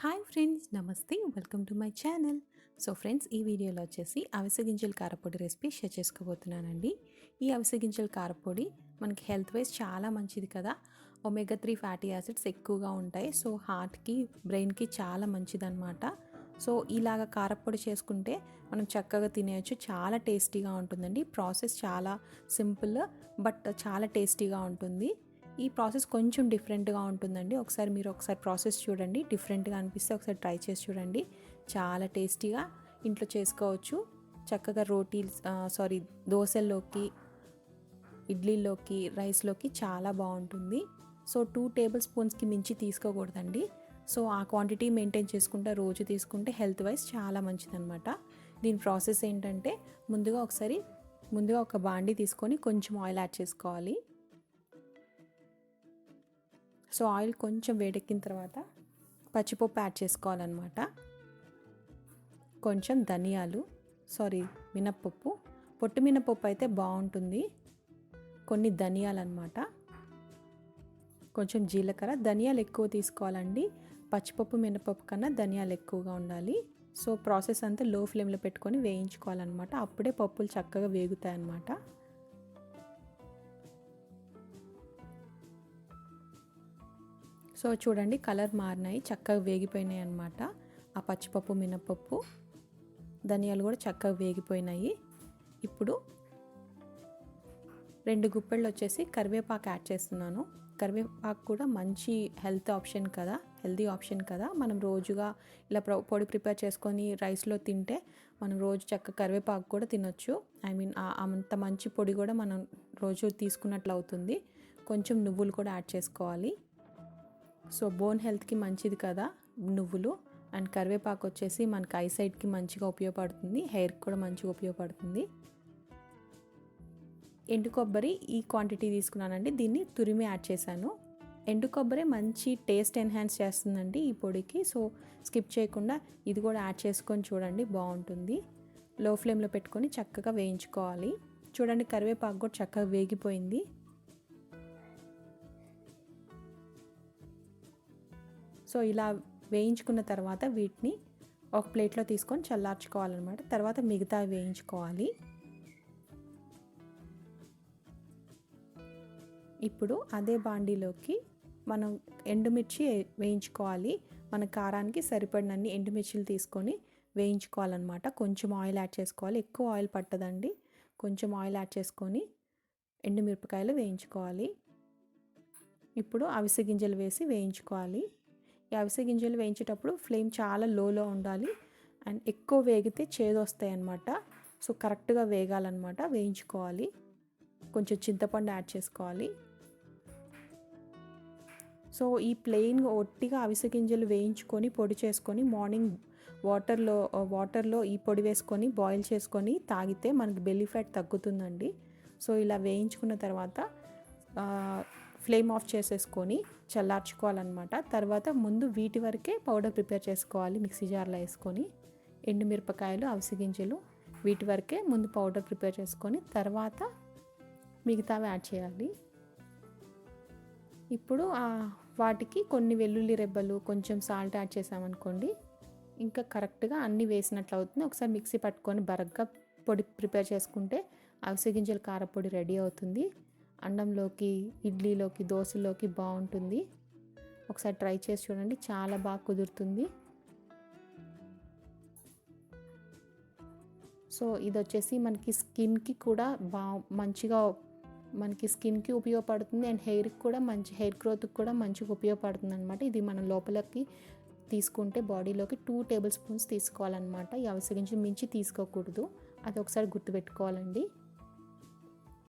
Hi friends, నమస్తే, welcome to my channel. So friends, ఈ వీడియోలో వచ్చేసి అవిసె గింజల కారపొడి రెసిపీ షేర్ చేసుకోబోతున్నానండి. ఈ అవిసె గింజల కారపొడి మనకి హెల్త్ వైజ్ చాలా మంచిది కదా. ఒమేగా 3 ఫ్యాటీ యాసిడ్స్ ఎక్కువగా ఉంటాయి. సో హార్ట్కి, బ్రెయిన్కి చాలా మంచిదన్నమాట. సో ఇలాగ కారపొడి చేసుకుంటే మనం చక్కగా తినేయచ్చు. చాలా టేస్టీగా ఉంటుందండి. ప్రాసెస్ చాలా సింపుల్ బట్ చాలా టేస్టీగా ఉంటుంది. ఈ ప్రాసెస్ కొంచెం డిఫరెంట్గా ఉంటుందండి. మీరు ఒకసారి ప్రాసెస్ చూడండి. డిఫరెంట్గా అనిపిస్తే ఒకసారి ట్రై చేసి చూడండి. చాలా టేస్టీగా ఇంట్లో చేసుకోవచ్చు. చక్కగా దోశల్లోకి, ఇడ్లీలోకి, రైస్లోకి చాలా బాగుంటుంది. సో 2 టేబుల్ స్పూన్స్కి మించి తీసుకోకూడదండి. సో ఆ క్వాంటిటీ మెయింటైన్ చేసుకుంటే రోజు తీసుకుంటే హెల్త్ వైజ్ చాలా మంచిదన్నమాట. దీని ప్రాసెస్ ఏంటంటే ముందుగా ఒక బాండీ తీసుకొని కొంచెం ఆయిల్ యాడ్ చేసుకోవాలి. సో ఆయిల్ కొంచెం వేడెక్కిన తర్వాత పచ్చిపప్పు యాడ్ చేసుకోవాలన్నమాట. కొంచెం మినప్పప్పు, పొట్టు మినప్పప్పు అయితే బాగుంటుంది. కొన్ని ధనియాలు అన్నమాట. కొంచెం జీలకర్ర. ధనియాలు ఎక్కువ తీసుకోవాలండి. పచ్చిపప్పు, మినపప్పు కన్నా ధనియాలు ఎక్కువగా ఉండాలి. సో ప్రాసెస్ అంతా లో ఫ్లేమ్లో పెట్టుకొని వేయించుకోవాలన్నమాట. అప్పుడే పప్పులు చక్కగా వేగుతాయి అన్నమాట. సో చూడండి, కలర్ మారినాయి, చక్కగా వేగిపోయినాయి అన్నమాట. ఆ పచ్చిపప్పు, మినపప్పు, ధనియాలు కూడా చక్కగా వేగిపోయినాయి. ఇప్పుడు 2 గుప్పెళ్ళు వచ్చేసి కరివేపాకు యాడ్ చేస్తున్నాను. కరివేపాకు కూడా మంచి హెల్తీ ఆప్షన్ కదా. మనం రోజుగా ఇలా పొడి ప్రిపేర్ చేసుకొని రైస్లో తింటే మనం రోజు చక్కగా కరివేపాకు కూడా తినొచ్చు. అంత మంచి పొడి కూడా మనం రోజు తీసుకున్నట్లు అవుతుంది. కొంచెం నువ్వులు కూడా యాడ్ చేసుకోవాలి. సో బోన్ హెల్త్కి మంచిది కదా నువ్వులు. అండ్ కరివేపాకు వచ్చేసి మనకి ఐసైట్కి మంచిగా ఉపయోగపడుతుంది. హెయిర్కి కూడా మంచిగా ఉపయోగపడుతుంది. ఎండు కొబ్బరి ఈ క్వాంటిటీ తీసుకున్నానండి. దీన్ని తురిమి యాడ్ చేశాను. ఎండు కొబ్బరి మంచి టేస్ట్ ఎన్హాన్స్ చేస్తుందండి ఈ పొడికి. సో స్కిప్ చేయకుండా ఇది కూడా యాడ్ చేసుకొని చూడండి, బాగుంటుంది. లో ఫ్లేమ్లో పెట్టుకొని చక్కగా వేయించుకోవాలి. చూడండి, కరివేపాకు కూడా చక్కగా వేగిపోయింది. సో ఇలా వేయించుకున్న తర్వాత వీటిని ఒక ప్లేట్లో తీసుకొని చల్లార్చుకోవాలన్నమాట. తర్వాత మిగతా వేయించుకోవాలి. ఇప్పుడు అదే బాండీలోకి మనం ఎండుమిర్చి వేయించుకోవాలి. మన కారానికి సరిపడినన్ని ఎండుమిర్చిలు తీసుకొని వేయించుకోవాలన్నమాట. కొంచెం ఆయిల్ యాడ్ చేసుకోవాలి. ఎక్కువ ఆయిల్ పట్టదండి. కొంచెం ఆయిల్ యాడ్ చేసుకొని ఎండుమిరపకాయలు వేయించుకోవాలి. ఇప్పుడు అవిసె గింజలు వేసి వేయించుకోవాలి. ఈ అవిసె గింజలు వేయించేటప్పుడు ఫ్లేమ్ చాలా లోలో ఉండాలి. అండ్ ఎక్కువ వేగితే చేదు వస్తాయి అన్నమాట. సో కరెక్ట్గా వేగాలన్నమాట, వేయించుకోవాలి. కొంచెం చింతపండు యాడ్ చేసుకోవాలి. సో ఈ ప్లెయిన్గా ఒట్టిగా అవిసె గింజలు వేయించుకొని పొడి చేసుకొని మార్నింగ్ వాటర్లో ఈ పొడి వేసుకొని బాయిల్ చేసుకొని తాగితే మనకి బెల్లీ ఫ్యాట్ తగ్గుతుందండి. సో ఇలా వేయించుకున్న తర్వాత ఫ్లేమ్ ఆఫ్ చేసేసుకొని చల్లార్చుకోవాలన్నమాట. తర్వాత ముందు వీటి వరకే పౌడర్ ప్రిపేర్ చేసుకోవాలి. మిక్సీ జార్లో వేసుకొని ఎండుమిరపకాయలు, అవిసె గింజలు వీటి వరకే ముందు పౌడర్ ప్రిపేర్ చేసుకొని తర్వాత మిగతావి యాడ్ చేయాలి. ఇప్పుడు వాటికి కొన్ని వెల్లుల్లి రెబ్బలు, కొంచెం సాల్ట్ యాడ్ చేసామనుకోండి, ఇంకా కరెక్ట్గా అన్నీ వేసినట్లు అవుతుంది. ఒకసారి మిక్సీ పట్టుకొని బరగ్గా పొడి ప్రిపేర్ చేసుకుంటే అవిసె గింజల కారపొడి రెడీ అవుతుంది. అన్నంలోకి, ఇడ్లీలోకి, దోశలోకి బాగుంటుంది. ఒకసారి ట్రై చేసి చూడండి, చాలా బాగా కుదురుతుంది. సో ఇది వచ్చేసి మనకి స్కిన్కి కూడా మనకి స్కిన్కి ఉపయోగపడుతుంది. అండ్ హెయిర్కి కూడా హెయిర్ గ్రోత్కి కూడా మంచిగా ఉపయోగపడుతుంది అనమాట. ఇది మనం లోపలికి తీసుకుంటే బాడీలోకి 2 టేబుల్ స్పూన్స్ తీసుకోవాలన్నమాట. ఈ అవిసె గింజలు మించి తీసుకోకూడదు. అది ఒకసారి గుర్తుపెట్టుకోవాలండి.